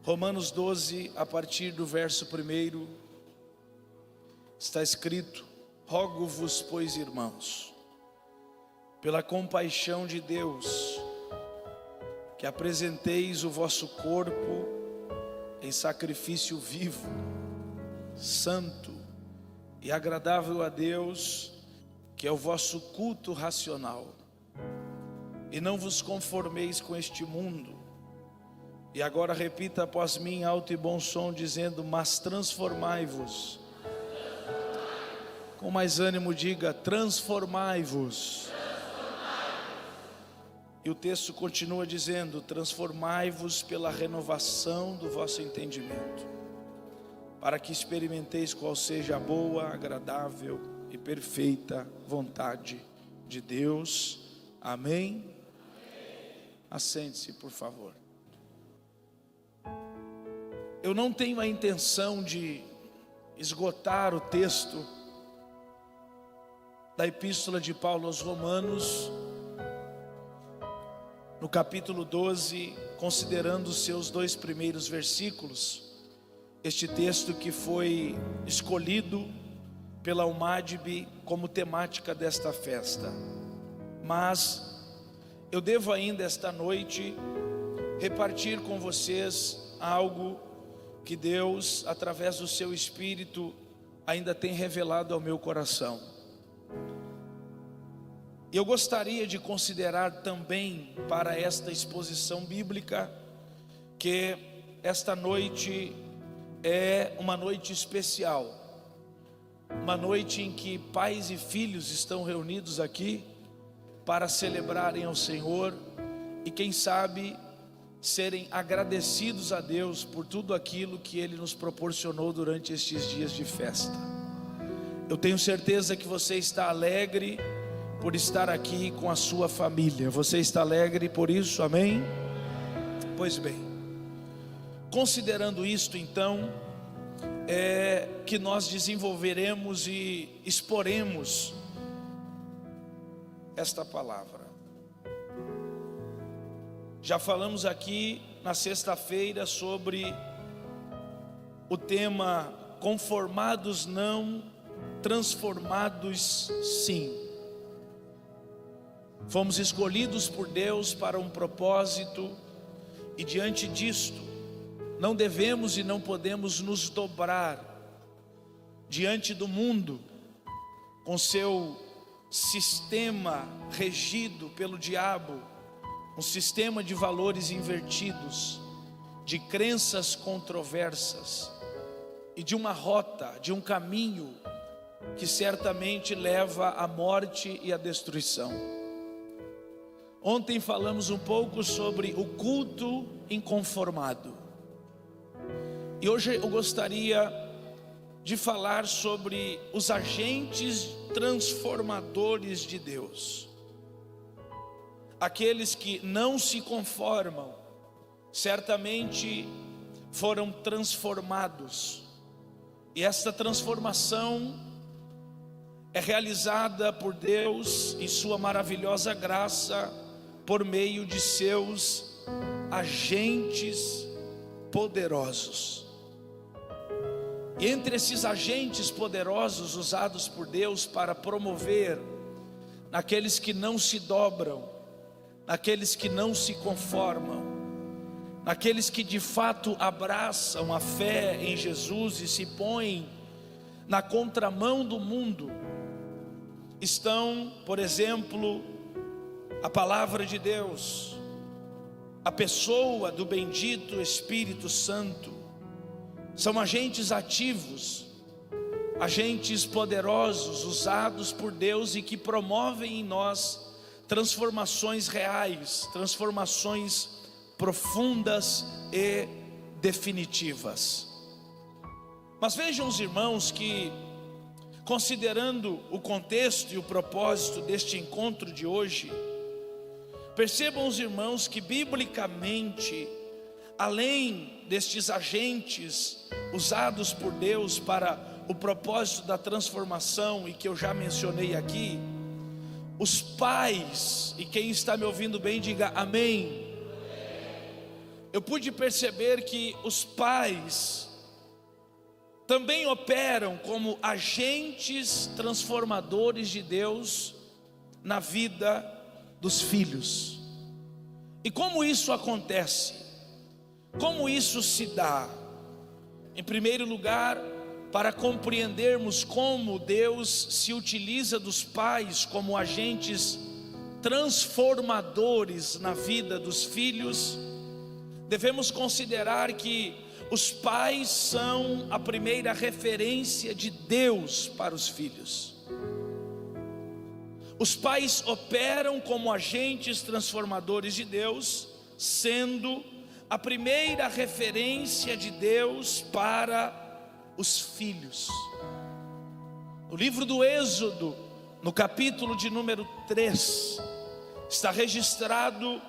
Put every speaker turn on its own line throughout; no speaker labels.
Romanos 12, a partir do verso 1, está escrito: rogo-vos, pois, irmãos, pela compaixão de Deus, que apresenteis o vosso corpo em sacrifício vivo, santo e agradável a Deus, que é o vosso culto racional. E não vos conformeis com este mundo. E agora repita após mim em alto e bom som, dizendo: mas transformai-vos. Com mais ânimo diga: transformai-vos. E o texto continua dizendo: transformai-vos pela renovação do vosso entendimento, para que experimenteis qual seja a boa, agradável e perfeita vontade de Deus. Amém? Assente-se, por favor. Eu não tenho a intenção de esgotar o texto da epístola de Paulo aos Romanos, no capítulo 12, considerando os seus 2 primeiros versículos, este texto que foi escolhido pela UMADB como temática desta festa. Mas eu devo ainda esta noite repartir com vocês algo que Deus, através do seu Espírito, ainda tem revelado ao meu coração. Eu gostaria de considerar também para esta exposição bíblica que esta noite é uma noite especial, uma noite em que pais e filhos estão reunidos aqui para celebrarem ao Senhor e quem sabe serem agradecidos a Deus por tudo aquilo que Ele nos proporcionou durante estes dias de festa. Eu tenho certeza que você está alegre por estar aqui com a sua família. Você está alegre por isso, amém? Pois bem, considerando isto, então, que nós desenvolveremos e exporemos esta palavra. Já falamos aqui na sexta-feira sobre o tema conformados não, transformados sim. Fomos escolhidos por Deus para um propósito e diante disto não devemos e não podemos nos dobrar diante do mundo com seu sistema regido pelo diabo, um sistema de valores invertidos, de crenças controversas e de uma rota, de um caminho que certamente leva à morte e à destruição. Ontem falamos um pouco sobre o culto inconformado. E hoje eu gostaria de falar sobre os agentes transformadores de Deus. Aqueles que não se conformam, certamente foram transformados. E esta transformação é realizada por Deus em sua maravilhosa graça, por meio de seus agentes poderosos. E entre esses agentes poderosos usados por Deus para promover naqueles que não se dobram, naqueles que não se conformam, naqueles que de fato abraçam a fé em Jesus e se põem na contramão do mundo, estão, por exemplo, a palavra de Deus, a pessoa do bendito Espírito Santo. São agentes ativos, agentes poderosos usados por Deus e que promovem em nós transformações reais, transformações profundas e definitivas. Mas vejam os irmãos que, considerando o contexto e o propósito deste encontro de hoje, percebam os irmãos que biblicamente, além destes agentes usados por Deus para o propósito da transformação e que eu já mencionei aqui, os pais, e quem está me ouvindo bem diga amém. eu pude perceber que os pais também operam como agentes transformadores de Deus na vida dos filhos. E como isso acontece? Como isso se dá? Em primeiro lugar, para compreendermos como Deus se utiliza dos pais como agentes transformadores na vida dos filhos, devemos considerar que os pais são a primeira referência de Deus para os filhos. Os pais operam como agentes transformadores de Deus, sendo a primeira referência de Deus para os filhos. No livro do Êxodo, no capítulo de número 3, está registrado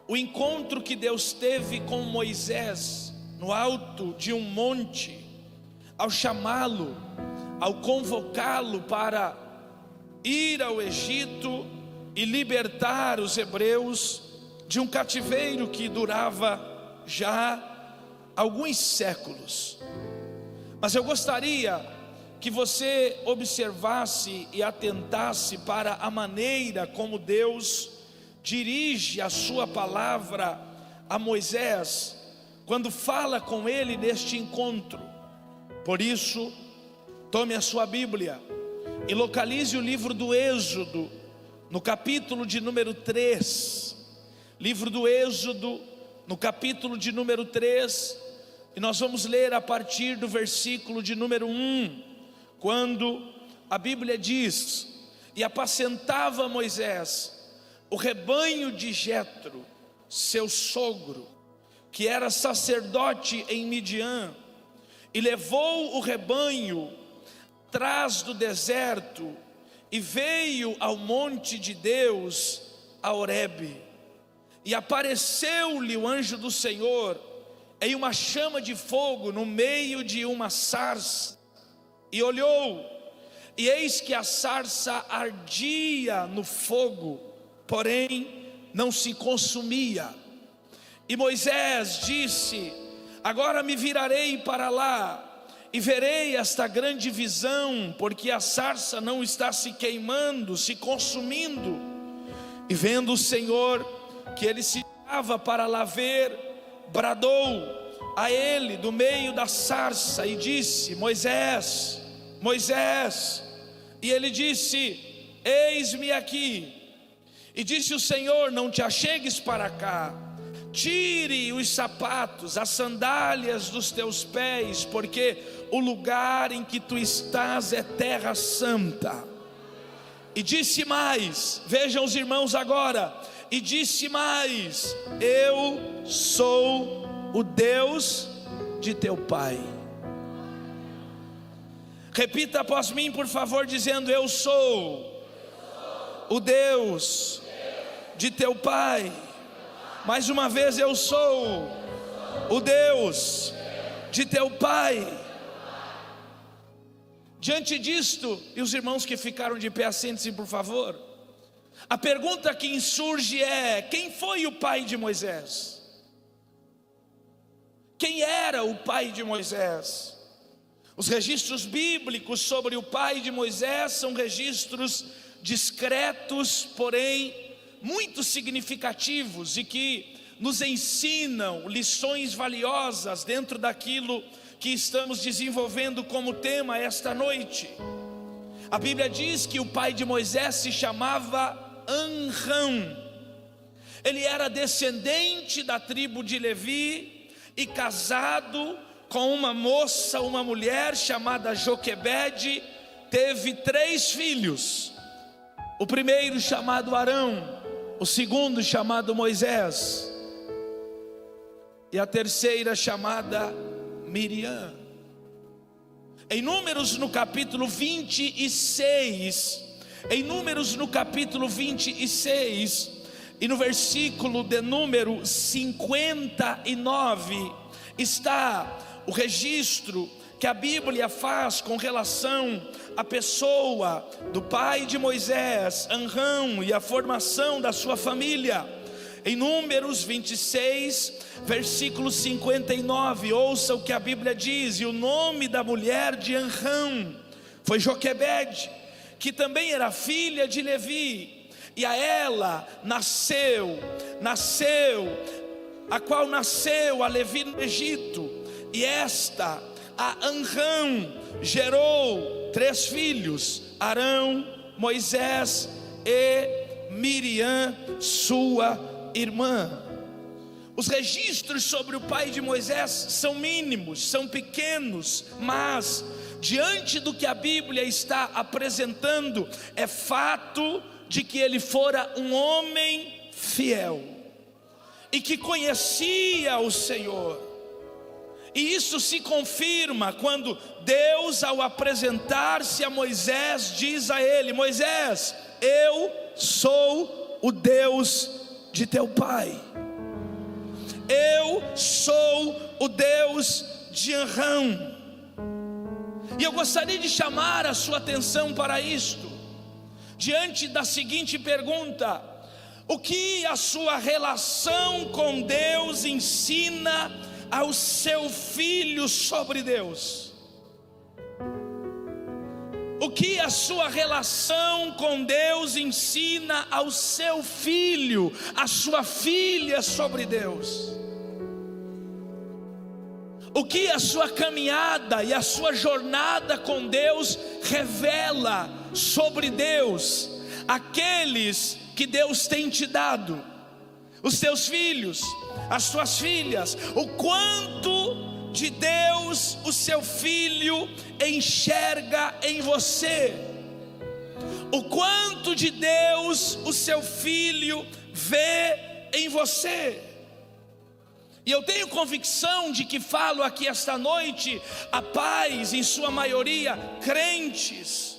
o encontro que Deus teve com Moisés no alto de um monte, ao chamá-lo, ao convocá-lo para ir ao Egito e libertar os hebreus de um cativeiro que durava já alguns séculos. Mas eu gostaria que você observasse e atentasse para a maneira como Deus dirige a sua palavra a Moisés, quando fala com ele neste encontro. Por isso, tome a sua Bíblia e localize o livro do Êxodo, no capítulo de número 3. Livro do Êxodo, no capítulo de número 3, e nós vamos ler a partir do versículo de número 1, quando a Bíblia diz: e apacentava Moisés o rebanho de Jetro, seu sogro, que era sacerdote em Midian, e levou o rebanho atrás do deserto, e veio ao monte de Deus, a Horebe, e apareceu-lhe o anjo do Senhor em uma chama de fogo no meio de uma sarça, e olhou, e eis que a sarça ardia no fogo, porém não se consumia. E Moisés disse: agora me virarei para lá e verei esta grande visão, porque a sarça não está se queimando, se consumindo. E vendo o Senhor que ele se virava para lá ver, bradou a ele do meio da sarça e disse: Moisés, Moisés. E ele disse: eis-me aqui. E disse o Senhor: não te achegues para cá, tire os sapatos, as sandálias dos teus pés, porque o lugar em que tu estás é terra santa. E disse mais, vejam os irmãos agora, e disse mais: eu sou o Deus de teu pai. Repita após mim, por favor, dizendo: eu sou o Deus de teu pai. Mais uma vez: eu sou o Deus de teu pai. Diante disto, e os irmãos que ficaram de pé, assentem-se por favor. A pergunta que insurge é: quem foi o pai de Moisés? Quem era o pai de Moisés? Os registros bíblicos sobre o pai de Moisés são registros discretos, porém muito significativos, e que nos ensinam lições valiosas dentro daquilo que estamos desenvolvendo como tema esta noite. A Bíblia diz que o pai de Moisés se chamava Amram. Ele era descendente da tribo de Levi e casado com uma moça, uma mulher chamada Joquebede. Teve 3 filhos. O primeiro chamado Arão, o segundo chamado Moisés, e a terceira chamada Miriam. Em Números no capítulo 26, em Números no capítulo 26 e no versículo de número 59, está o registro que a Bíblia faz com relação à pessoa do pai de Moisés, Amram, e a formação da sua família. Em Números 26, versículo 59, ouça o que a Bíblia diz: e o nome da mulher de Anrão foi Joquebede, que também era filha de Levi, e a ela nasceu a Levi no Egito, e esta, a Anrão, gerou 3 filhos, Arão, Moisés e Miriam, sua irmã. Os registros sobre o pai de Moisés são mínimos, são pequenos, mas diante do que a Bíblia está apresentando, é fato de que ele fora um homem fiel e que conhecia o Senhor. E isso se confirma quando Deus, ao apresentar-se a Moisés, diz a ele: Moisés, eu sou o Deus de teu pai, eu sou o Deus de Anrão. E eu gostaria de chamar a sua atenção para isto, diante da seguinte pergunta: o que a sua relação com Deus ensina ao seu filho sobre Deus? O que a sua relação com Deus ensina ao seu filho, à sua filha sobre Deus? O que a sua caminhada e a sua jornada com Deus revela sobre Deus, aqueles que Deus tem te dado, os teus filhos, as tuas filhas? O quanto de Deus o seu filho enxerga em você? O quanto de Deus o seu filho vê em você? E eu tenho convicção de que falo aqui esta noite a pais, em sua maioria crentes,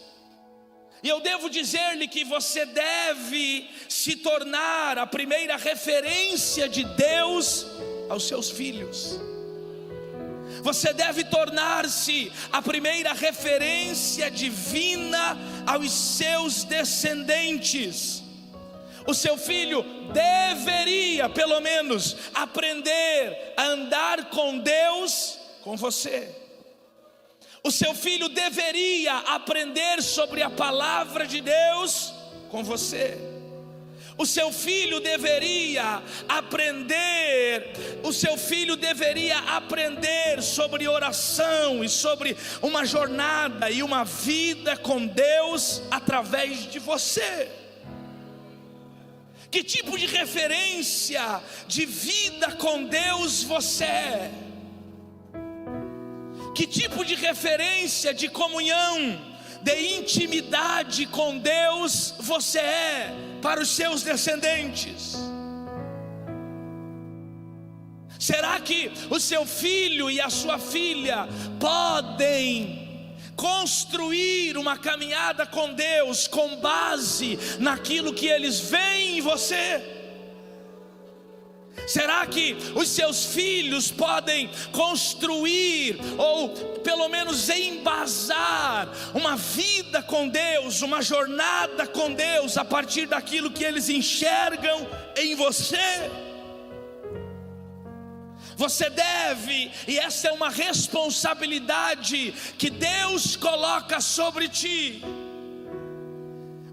e eu devo dizer-lhe que você deve se tornar a primeira referência de Deus aos seus filhos. Você deve tornar-se a primeira referência divina aos seus descendentes. O seu filho deveria, pelo menos, aprender a andar com Deus com você. O seu filho deveria aprender sobre a palavra de Deus com você. O seu filho deveria aprender sobre oração e sobre uma jornada e uma vida com Deus através de você. Que tipo de referência de vida com Deus você é? Que tipo de referência de comunhão, de intimidade com Deus você é para os seus descendentes? Será que o seu filho e a sua filha podem construir uma caminhada com Deus com base naquilo que eles veem em você? Será que os seus filhos podem construir, ou pelo menos embasar, uma vida com Deus, uma jornada com Deus, a partir daquilo que eles enxergam em você? Você deve, e essa é uma responsabilidade que Deus coloca sobre ti,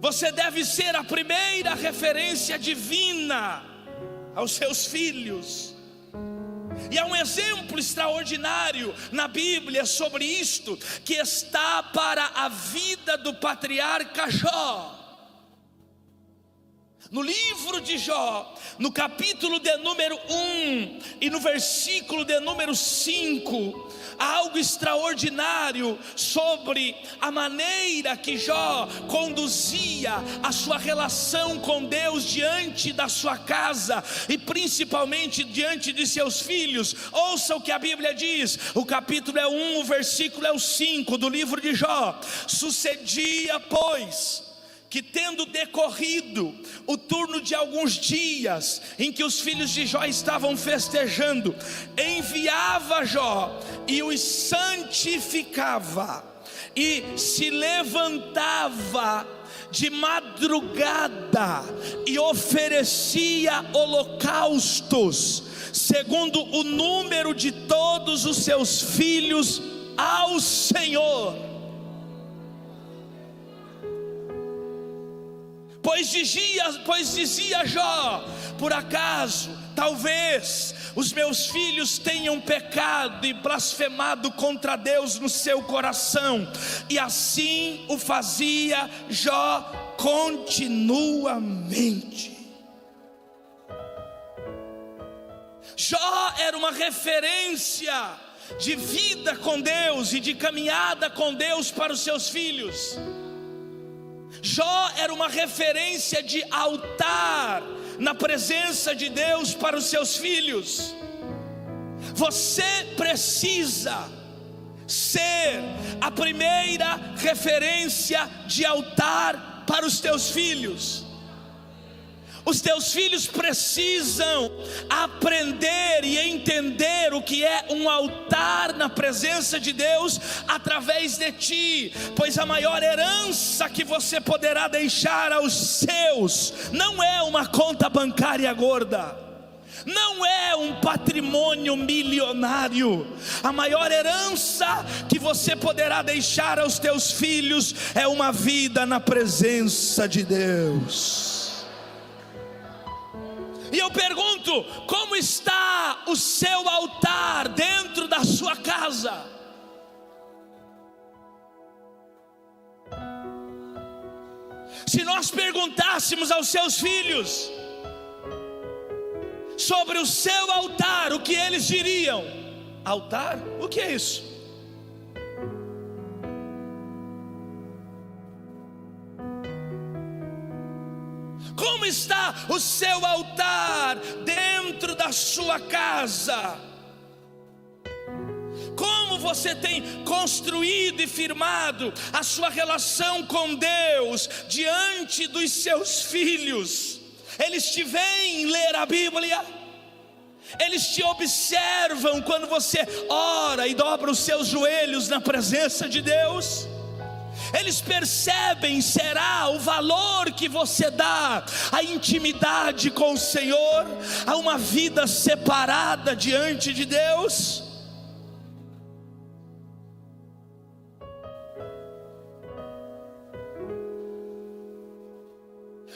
você deve ser a primeira referência divina aos seus filhos. E há um exemplo extraordinário na Bíblia sobre isto, que está para a vida do patriarca Jó. No livro de Jó, no capítulo de número 1 e no versículo de número 5, há algo extraordinário sobre a maneira que Jó conduzia a sua relação com Deus diante da sua casa e principalmente diante de seus filhos. Ouça o que a Bíblia diz, o capítulo é 1, o versículo é o 5 do livro de Jó. Sucedia, pois, que tendo decorrido o turno de alguns dias em que os filhos de Jó estavam festejando, enviava Jó e os santificava, e se levantava de madrugada e oferecia holocaustos, segundo o número de todos os seus filhos, ao Senhor. Pois dizia Jó: por acaso, talvez, os meus filhos tenham pecado e blasfemado contra Deus no seu coração. E assim o fazia Jó continuamente. Jó era uma referência de vida com Deus e de caminhada com Deus para os seus filhos. Jó era uma referência de altar na presença de Deus para os seus filhos. Você precisa ser a primeira referência de altar para os teus filhos. Os teus filhos precisam aprender e entender o que é um altar na presença de Deus através de ti, pois a maior herança que você poderá deixar aos seus não é uma conta bancária gorda, não é um patrimônio milionário. A maior herança que você poderá deixar aos teus filhos é uma vida na presença de Deus. E eu pergunto: como está o seu altar dentro da sua casa? Se nós perguntássemos aos seus filhos sobre o seu altar, o que eles diriam? Altar? O que é isso? Como está o seu altar dentro da sua casa? Como você tem construído e firmado a sua relação com Deus diante dos seus filhos? Eles te veem ler a Bíblia, eles te observam quando você ora e dobra os seus joelhos na presença de Deus. Eles percebem, será, o valor que você dá à intimidade com o Senhor, a uma vida separada diante de Deus.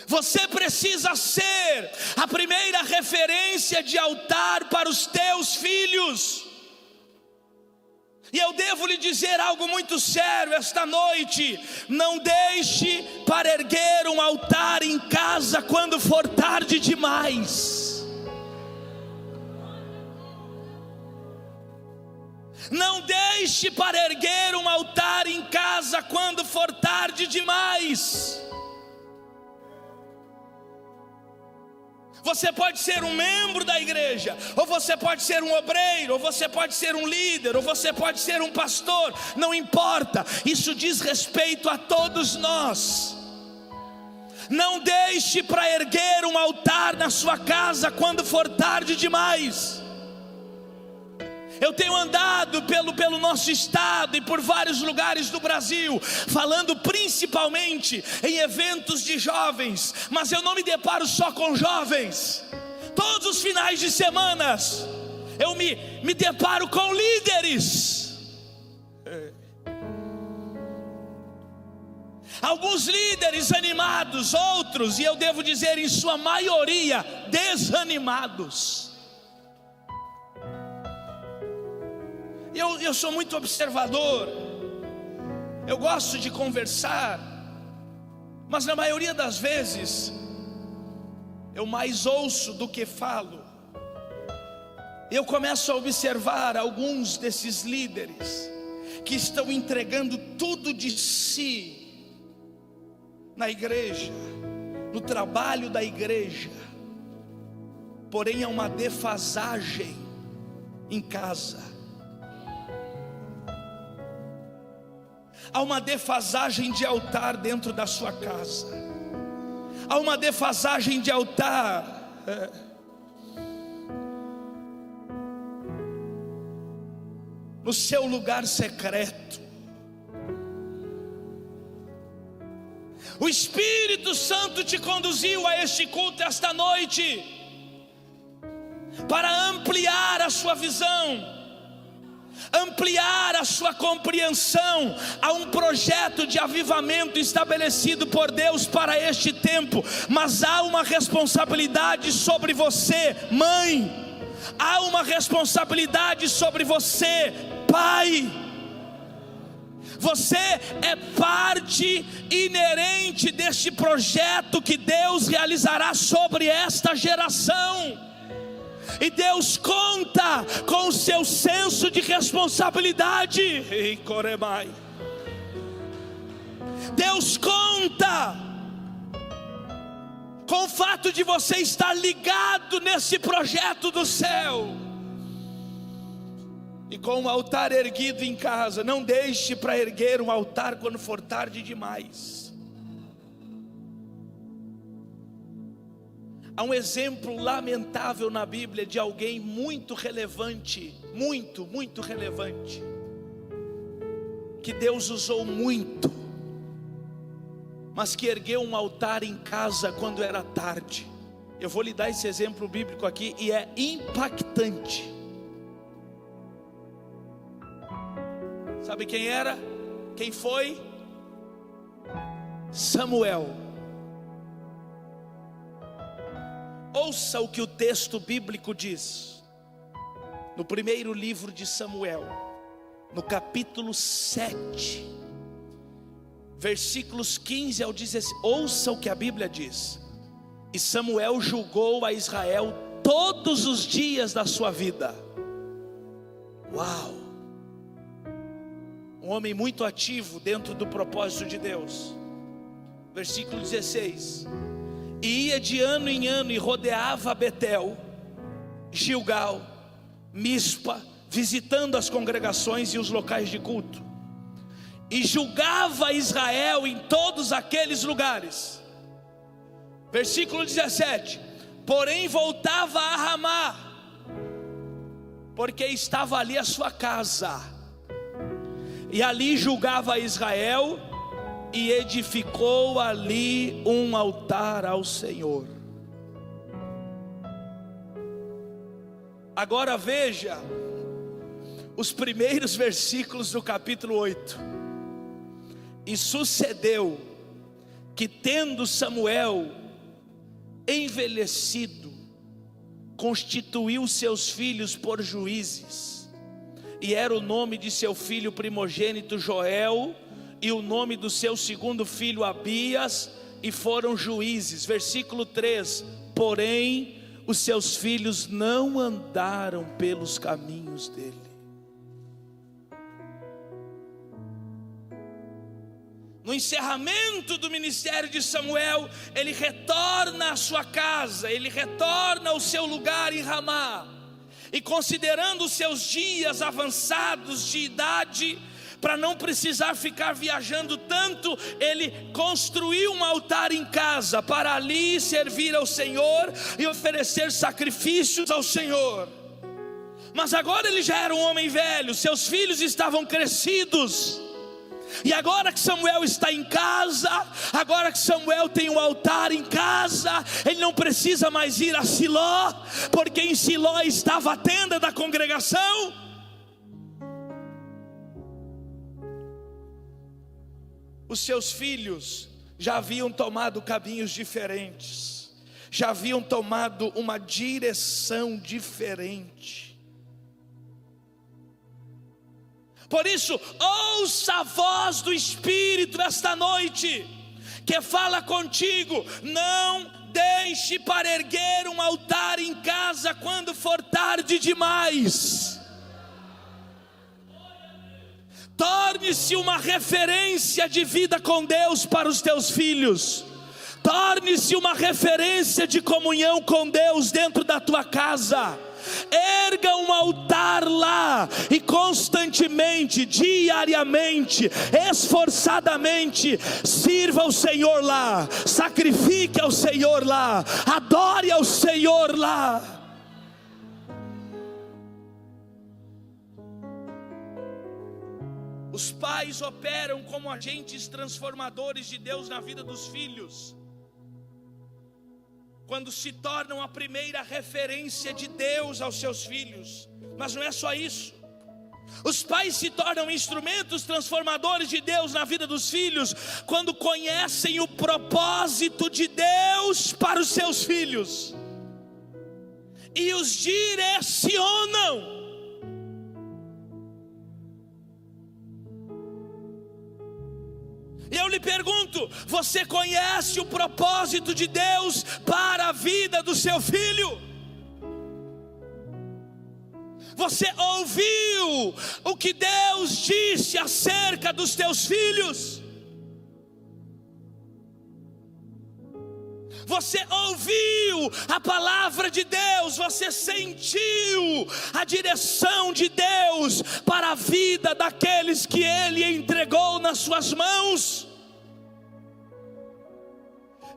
Você precisa ser a primeira referência de altar para os teus filhos. E eu devo lhe dizer algo muito sério esta noite: não deixe para erguer um altar em casa quando for tarde demais. Não deixe para erguer um altar em casa quando for tarde demais. Você pode ser um membro da igreja, ou você pode ser um obreiro, ou você pode ser um líder, ou você pode ser um pastor, não importa, isso diz respeito a todos nós. Não deixe para erguer um altar na sua casa quando for tarde demais. Eu tenho andado pelo nosso estado e por vários lugares do Brasil, falando principalmente em eventos de jovens, mas eu não me deparo só com jovens. Todos os finais de semana eu me deparo com líderes. Alguns líderes animados, outros, e eu devo dizer em sua maioria, desanimados. Eu sou muito observador, eu gosto de conversar, mas na maioria das vezes eu mais ouço do que falo. Eu começo a observar alguns desses líderes que estão entregando tudo de si na igreja, no trabalho da igreja, porém há uma defasagem em casa. Há uma defasagem de altar dentro da sua casa. Há uma defasagem de altar no seu lugar secreto. O Espírito Santo te conduziu a este culto esta noite para ampliar a sua visão, ampliar a sua compreensão. Há um projeto de avivamento estabelecido por Deus para este tempo, mas há uma responsabilidade sobre você, mãe. Há uma responsabilidade sobre você, pai. Você é parte inerente deste projeto que Deus realizará sobre esta geração. E Deus conta com o seu senso de responsabilidade. Deus conta com o fato de você estar ligado nesse projeto do céu. E com o altar erguido em casa. Não deixe para erguer um altar quando for tarde demais. Há um exemplo lamentável na Bíblia de alguém muito relevante, muito relevante, que Deus usou muito, mas que ergueu um altar em casa quando era tarde. Eu vou lhe dar esse exemplo bíblico aqui e é impactante. Sabe quem era? Quem foi? Samuel. Ouça o que o texto bíblico diz, no primeiro livro de Samuel, no capítulo 7, versículos 15 ao 16. Ouça o que a Bíblia diz. E Samuel julgou a Israel todos os dias da sua vida. Uau! Um homem muito ativo dentro do propósito de Deus. Versículo 16. E ia de ano em ano e rodeava Betel, Gilgal, Mispa, visitando as congregações e os locais de culto. E julgava Israel em todos aqueles lugares. Versículo 17. Porém voltava a Ramá, porque estava ali a sua casa. E ali julgava Israel, e edificou ali um altar ao Senhor. Agora veja os primeiros versículos do capítulo 8. E sucedeu que, tendo Samuel envelhecido, constituiu seus filhos por juízes. E era o nome de seu filho primogênito Joel, e o nome do seu segundo filho Abias, e foram juízes. Versículo 3. Porém os seus filhos não andaram pelos caminhos dele. No encerramento do ministério de Samuel, ele retorna à sua casa, ele retorna ao seu lugar em Ramá. E considerando os seus dias avançados de idade, para não precisar ficar viajando tanto, ele construiu um altar em casa, para ali servir ao Senhor e oferecer sacrifícios ao Senhor. Mas agora ele já era um homem velho, seus filhos estavam crescidos. E agora que Samuel está em casa, agora que Samuel tem um altar em casa, ele não precisa mais ir a Siló, porque em Siló estava a tenda da congregação. Os seus filhos já haviam tomado caminhos diferentes, já haviam tomado uma direção diferente. Por isso, ouça a voz do Espírito esta noite, que fala contigo. Não deixe para erguer um altar em casa quando for tarde demais. Torne-se uma referência de vida com Deus para os teus filhos. Torne-se uma referência de comunhão com Deus dentro da tua casa. Erga um altar lá e constantemente, diariamente, esforçadamente sirva ao Senhor lá, sacrifique ao Senhor lá, adore ao Senhor lá. Os pais operam como agentes transformadores de Deus na vida dos filhos, quando se tornam a primeira referência de Deus aos seus filhos. Mas não é só isso. Os pais se tornam instrumentos transformadores de Deus na vida dos filhos, quando conhecem o propósito de Deus para os seus filhos e os direcionam. E eu lhe pergunto: você conhece o propósito de Deus para a vida do seu filho? Você ouviu o que Deus disse acerca dos teus filhos? Você ouviu a palavra de Deus? Você sentiu a direção de Deus para a vida daqueles que Ele entregou nas suas mãos?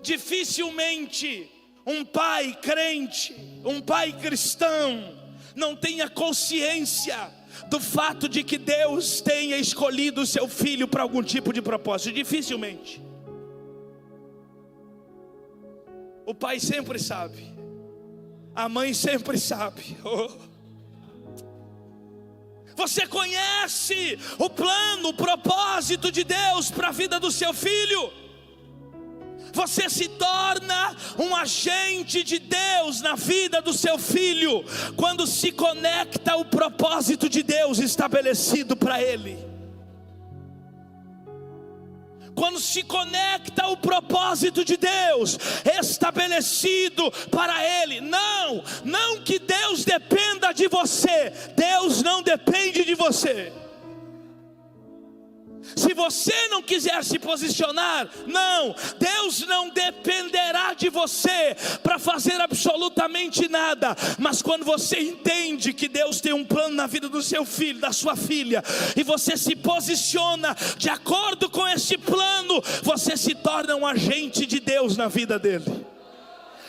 Dificilmente um pai crente, um pai cristão, não tenha consciência do fato de que Deus tenha escolhido o seu filho para algum tipo de propósito. Dificilmente. O pai sempre sabe, a mãe sempre sabe. Você conhece o plano, o propósito de Deus para a vida do seu filho? Você se torna um agente de Deus na vida do seu filho quando se conecta ao propósito de Deus estabelecido para ele. Quando se conecta ao propósito de Deus estabelecido para ele. Não que Deus dependa de você. Deus não depende de você. Se você não quiser se posicionar, Deus não dependerá de você para fazer absolutamente nada. Mas quando você entende que Deus tem um plano na vida do seu filho, da sua filha, e você se posiciona de acordo com esse plano, você se torna um agente de Deus na vida dele.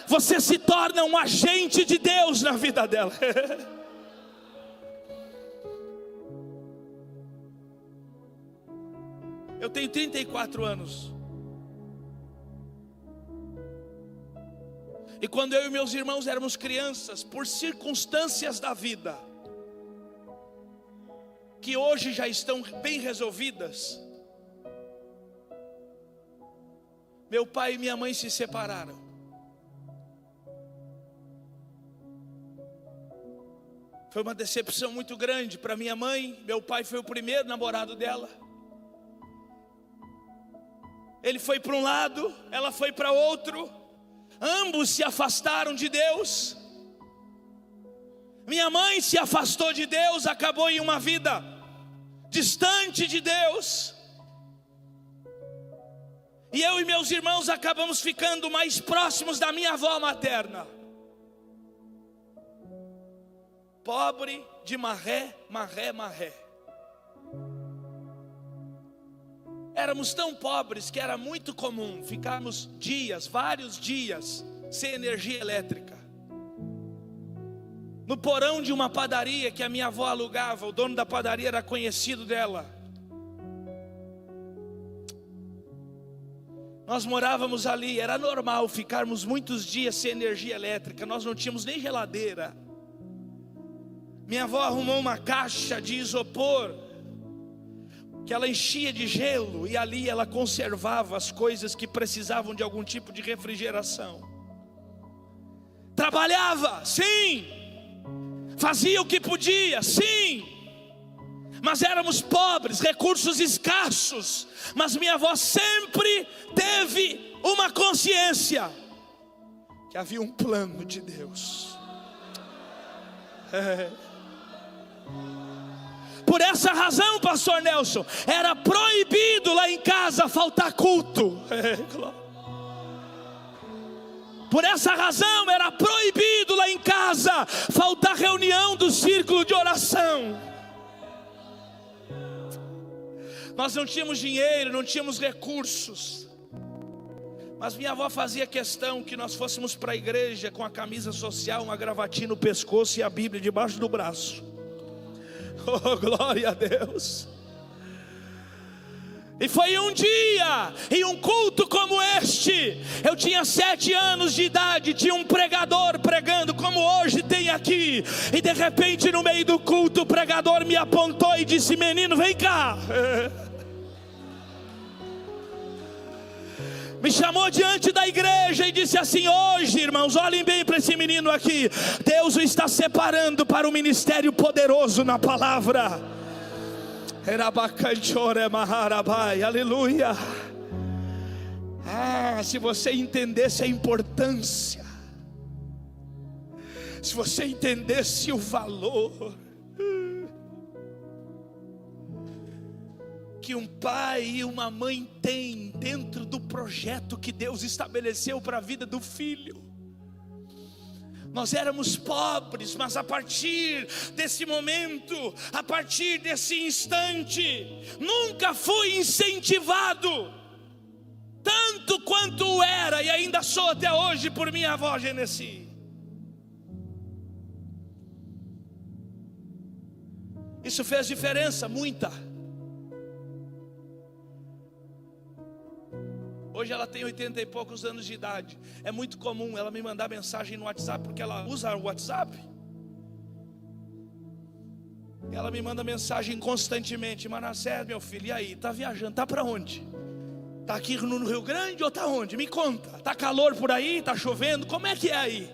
Você se torna um agente de Deus na vida dela. Eu tenho 34 anos. E quando eu e meus irmãos éramos crianças, por circunstâncias da vida, que hoje já estão bem resolvidas, meu pai e minha mãe se separaram. Foi uma decepção muito grande para minha mãe. Meu pai foi o primeiro namorado dela. Ele foi para um lado, ela foi para outro. Ambos se afastaram de Deus. Minha mãe se afastou de Deus, acabou em uma vida distante de Deus. E eu e meus irmãos acabamos ficando mais próximos da minha avó materna. Pobre de marré. Éramos tão pobres que era muito comum ficarmos vários dias, sem energia elétrica. No porão de uma padaria que a minha avó alugava, o dono da padaria era conhecido dela. Nós morávamos ali, era normal ficarmos muitos dias sem energia elétrica, nós não tínhamos nem geladeira. Minha avó arrumou uma caixa de isopor, que ela enchia de gelo, e ali ela conservava as coisas que precisavam de algum tipo de refrigeração. Trabalhava, sim. Fazia o que podia, sim. Mas éramos pobres, recursos escassos. Mas minha avó sempre teve uma consciência que havia um plano de Deus. Por essa razão, pastor Nelson, era proibido lá em casa faltar culto. Por essa razão, era proibido lá em casa faltar reunião do círculo de oração. Nós não tínhamos dinheiro, não tínhamos recursos, mas minha avó fazia questão que nós fôssemos para a igreja com a camisa social, uma gravatinha no pescoço e a Bíblia debaixo do braço. Oh, glória a Deus. E foi um dia, em um culto como este, eu tinha 7 anos de idade, tinha um pregador pregando como hoje tem aqui, e de repente no meio do culto o pregador me apontou e disse: menino, vem cá. Me chamou diante da igreja e disse assim: hoje, irmãos, olhem bem para esse menino aqui, Deus o está separando para um ministério poderoso na palavra. Aleluia. Se você entendesse a importância, se você entendesse o valor que um pai e uma mãe têm dentro do projeto que Deus estabeleceu para a vida do filho. Nós éramos pobres, mas a partir desse momento, a partir desse instante, nunca fui incentivado tanto quanto era, e ainda sou até hoje, por minha avó Genesi. Isso fez diferença, muita. Hoje ela tem 80 e poucos anos de idade. É muito comum ela me mandar mensagem no WhatsApp, porque ela usa o WhatsApp. Ela me manda mensagem constantemente: Manassés, meu filho, e aí? Tá viajando? Tá para onde? Tá aqui no Rio Grande ou tá onde? Me conta. Tá calor por aí? Tá chovendo? Como é que é aí?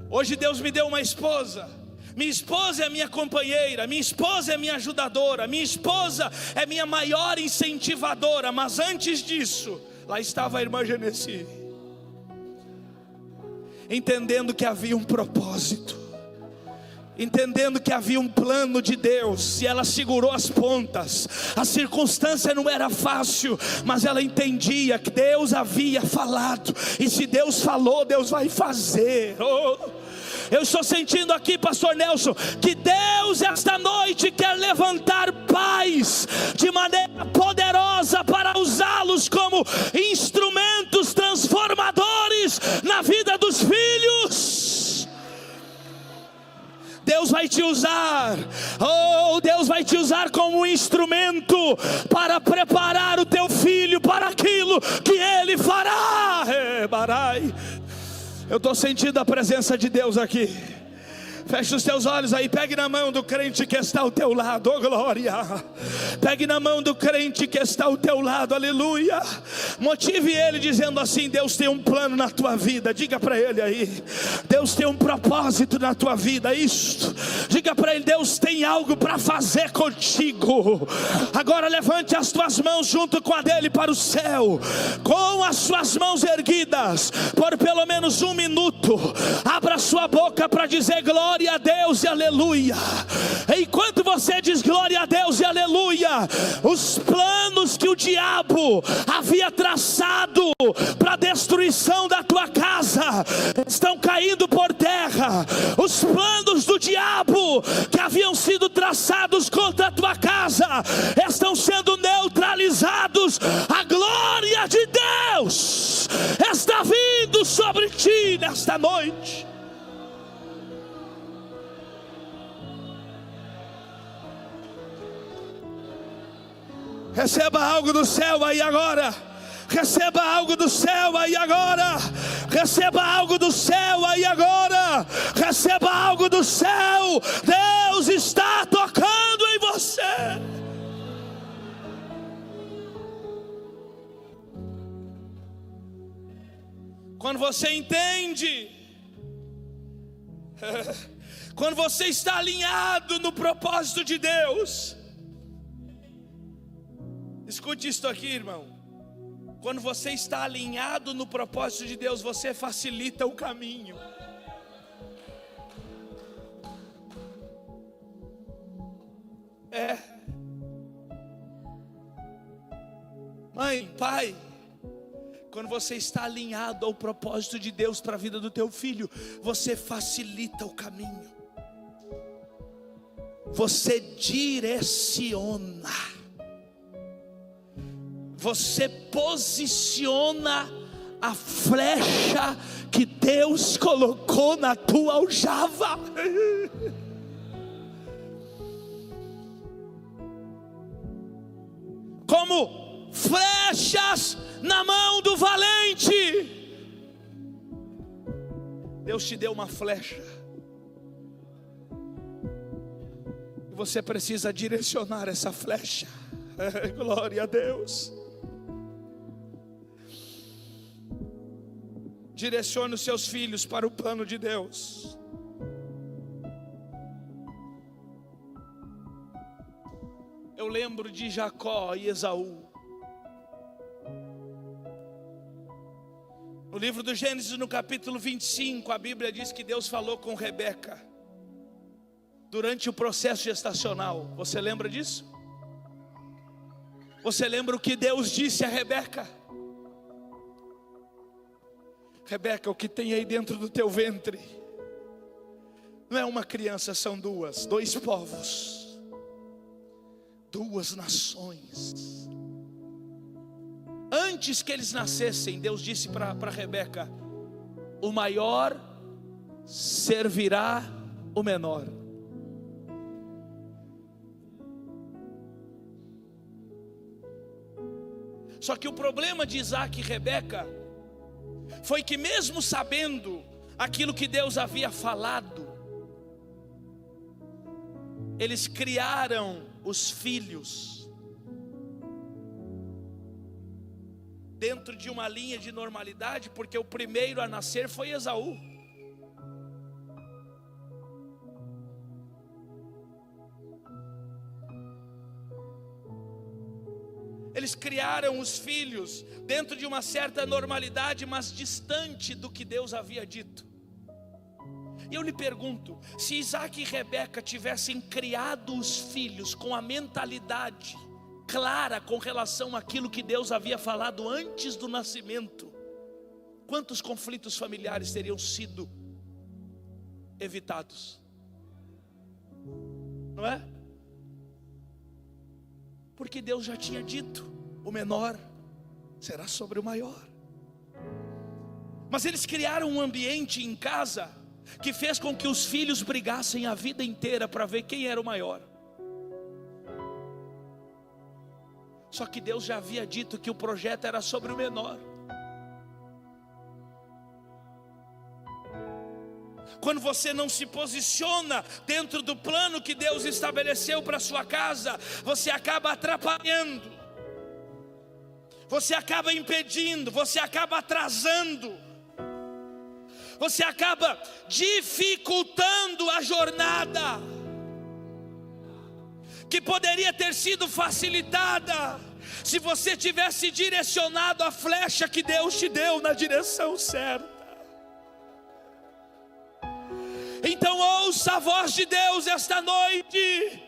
Hoje Deus me deu uma esposa. Minha esposa é minha companheira, minha esposa é minha ajudadora, minha esposa é minha maior incentivadora. Mas antes disso, lá estava a irmã Genesi, entendendo que havia um propósito, entendendo que havia um plano de Deus, e ela segurou as pontas. A circunstância não era fácil, mas ela entendia que Deus havia falado, e se Deus falou, Deus vai fazer. Eu estou sentindo aqui, pastor Nelson, que Deus esta noite quer levantar pais de maneira poderosa para usá-los como instrumentos transformadores na vida dos filhos. Deus vai te usar, Deus vai te usar como um instrumento para preparar o teu filho para aquilo que ele fará. Eu estou sentindo a presença de Deus aqui. Feche os teus olhos aí, pegue na mão do crente que está ao teu lado, oh glória. Pegue na mão do crente que está ao teu lado, aleluia. Motive ele dizendo assim: Deus tem um plano na tua vida. Diga para ele aí: Deus tem um propósito na tua vida. Isto, diga para ele: Deus tem algo para fazer contigo. Agora levante as tuas mãos junto com a dele para o céu, com as suas mãos erguidas, por pelo menos 1 minuto. Abra sua boca para dizer glória a Deus e aleluia. Enquanto você diz glória a Deus e aleluia, os planos que o diabo havia traçado para a destruição da tua casa estão caindo por terra. Os planos do diabo que haviam sido traçados contra a tua casa estão sendo neutralizados. A glória de Deus está vindo sobre ti nesta noite. Receba algo do céu aí agora. Receba algo do céu aí agora. Receba algo do céu aí agora. Receba algo do céu. Deus está tocando em você. Quando você entende, quando você está alinhado no propósito de Deus. Escute isto aqui, irmão. Quando você está alinhado no propósito de Deus, você facilita o caminho. Mãe, pai, quando você está alinhado ao propósito de Deus para a vida do teu filho, você facilita o caminho. Você direciona. Você posiciona a flecha que Deus colocou na tua aljava. Como flechas na mão do valente. Deus te deu uma flecha, e você precisa direcionar essa flecha. Glória a Deus. Direcione os seus filhos para o plano de Deus. Eu lembro de Jacó e Esaú. No livro do Gênesis, no capítulo 25, a Bíblia diz que Deus falou com Rebeca durante o processo gestacional. Você lembra disso? Você lembra o que Deus disse a Rebeca? Rebeca, o que tem aí dentro do teu ventre não é uma criança, são dois povos, duas nações. Antes que eles nascessem, Deus disse para Rebeca: o maior servirá o menor. Só que o problema de Isaac e Rebeca foi que, mesmo sabendo aquilo que Deus havia falado, eles criaram os filhos dentro de uma linha de normalidade, porque o primeiro a nascer foi Esaú. Eles criaram os filhos dentro de uma certa normalidade, mas distante do que Deus havia dito. E eu lhe pergunto, se Isaac e Rebeca tivessem criado os filhos com a mentalidade clara com relação àquilo que Deus havia falado antes do nascimento, quantos conflitos familiares teriam sido evitados? Não é? Porque Deus já tinha dito: o menor será sobre o maior. Mas eles criaram um ambiente em casa que fez com que os filhos brigassem a vida inteira para ver quem era o maior. Só que Deus já havia dito que o projeto era sobre o menor. Quando você não se posiciona dentro do plano que Deus estabeleceu para a sua casa, você acaba atrapalhando, você acaba impedindo, você acaba atrasando, você acaba dificultando a jornada que poderia ter sido facilitada se você tivesse direcionado a flecha que Deus te deu na direção certa. Então ouça a voz de Deus esta noite.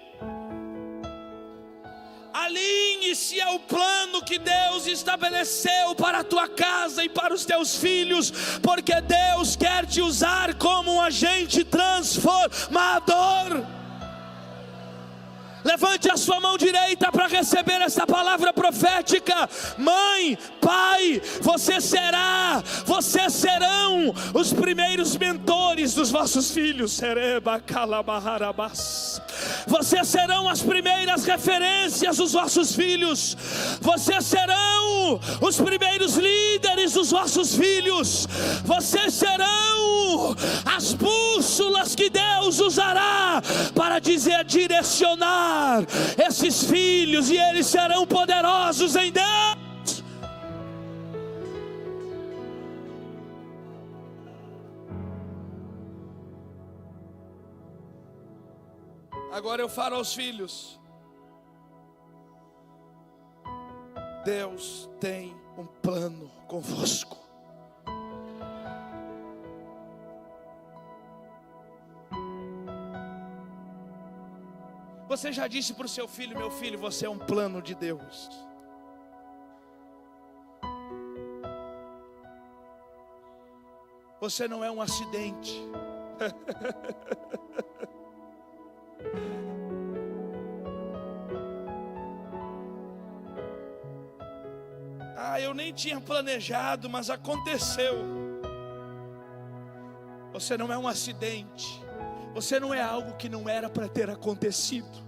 Alinhe-se ao plano que Deus estabeleceu para a tua casa e para os teus filhos, porque Deus quer te usar como um agente transformador. Levante a sua mão direita para receber essa palavra profética. Mãe, pai, vocês serão os primeiros mentores dos vossos filhos. Vocês serão as primeiras referências dos vossos filhos. Vocês serão os primeiros líderes dos vossos filhos. Vocês serão as bússolas que Deus usará para direcionar esses filhos, e eles serão poderosos em Deus. Agora eu falo aos filhos: Deus tem um plano convosco. Você já disse para o seu filho: meu filho, você é um plano de Deus. Você não é um acidente. Eu nem tinha planejado, mas aconteceu. Você não é um acidente. Você não é algo que não era para ter acontecido.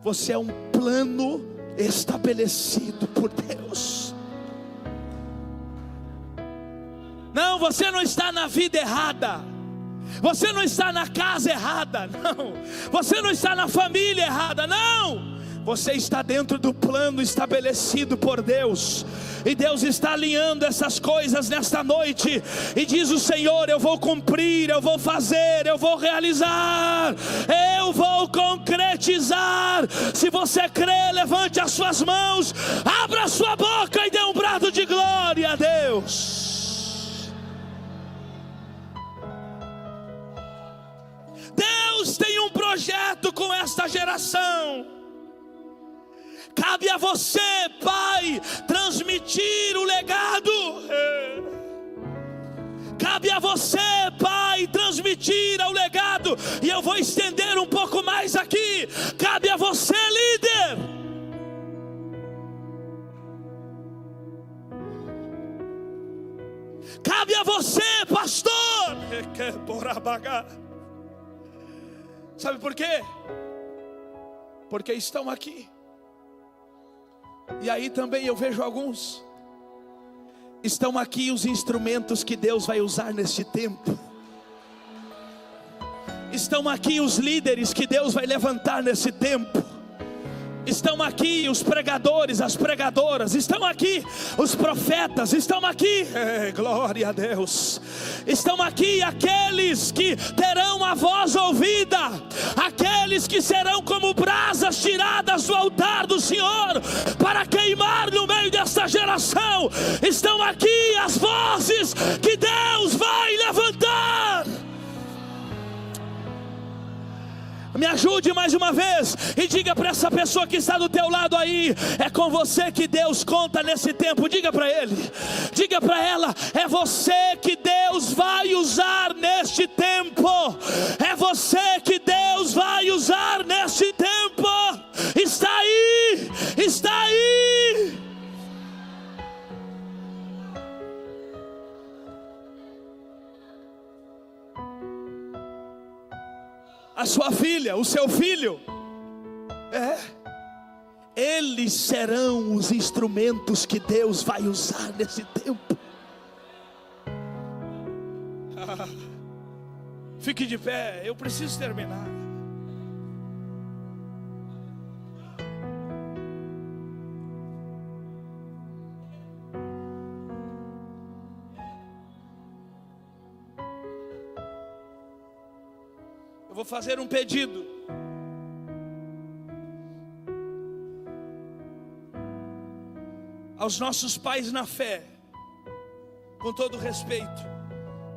Você é um plano estabelecido por Deus. Não, você não está na vida errada. Você não está na casa errada. Não. Você não está na família errada. Não. Você está dentro do plano estabelecido por Deus. E Deus está alinhando essas coisas nesta noite. E diz o Senhor: eu vou cumprir, eu vou fazer, eu vou realizar, eu vou concretizar. Se você crê, levante as suas mãos, abra a sua boca e dê um brado de glória a Deus. Deus tem um projeto com esta geração. Cabe a você, pai, transmitir o legado. Cabe a você, pai, transmitir o legado. E eu vou estender um pouco mais aqui. Cabe a você, líder. Cabe a você, pastor. Sabe por quê? Porque estão aqui. E aí também eu vejo alguns. Estão aqui os instrumentos que Deus vai usar neste tempo. Estão aqui os líderes que Deus vai levantar nesse tempo. Estão aqui os pregadores, as pregadoras. Estão aqui os profetas. Estão aqui, glória a Deus. Estão aqui aqueles que terão a voz ouvida, aqueles que serão como brasas tiradas do altar do Senhor, para queimar no meio desta geração. Estão aqui as vozes que Deus vai levantar. Me ajude mais uma vez e diga para essa pessoa que está do teu lado aí: é com você que Deus conta nesse tempo. Diga para ele, diga para ela: é você que Deus vai usar neste tempo. É você que Deus vai usar neste tempo. Está aí, está aí. A sua filha, o seu filho, eles serão os instrumentos que Deus vai usar nesse tempo. Fique de pé, eu preciso terminar. Vou fazer um pedido. Aos nossos pais na fé, com todo respeito,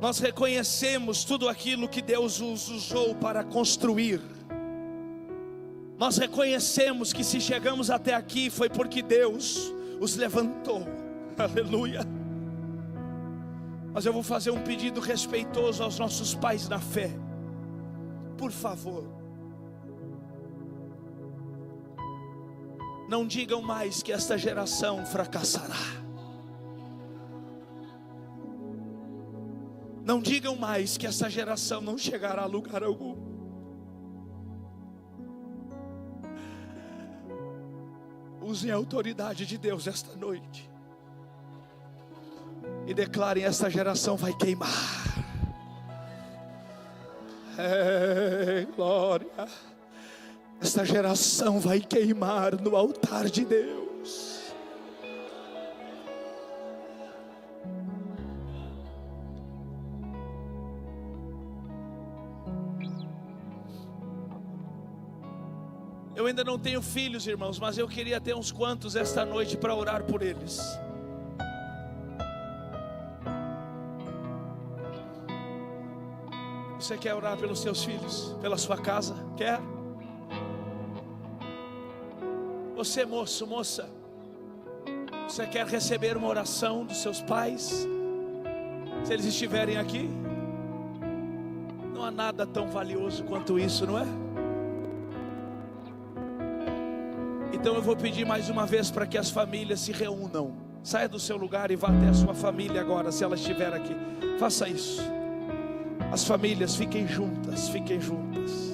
nós reconhecemos tudo aquilo que Deus os usou para construir. Nós reconhecemos que se chegamos até aqui foi porque Deus os levantou. Aleluia. Mas eu vou fazer um pedido respeitoso aos nossos pais na fé. Por favor, não digam mais que esta geração fracassará. Não digam mais que essa geração não chegará a lugar algum. Usem a autoridade de Deus esta noite e declarem: esta geração vai queimar. Glória. Esta geração vai queimar no altar de Deus. Eu ainda não tenho filhos, irmãos, mas eu queria ter uns quantos esta noite para orar por eles. Você quer orar pelos seus filhos, pela sua casa? Quer? Você, moço, moça, você quer receber uma oração dos seus pais? Se eles estiverem aqui, não há nada tão valioso quanto isso, não é? Então eu vou pedir mais uma vez para que as famílias se reúnam. Saia do seu lugar e vá até a sua família agora, se ela estiver aqui. Faça isso. As famílias, fiquem juntas, fiquem juntas.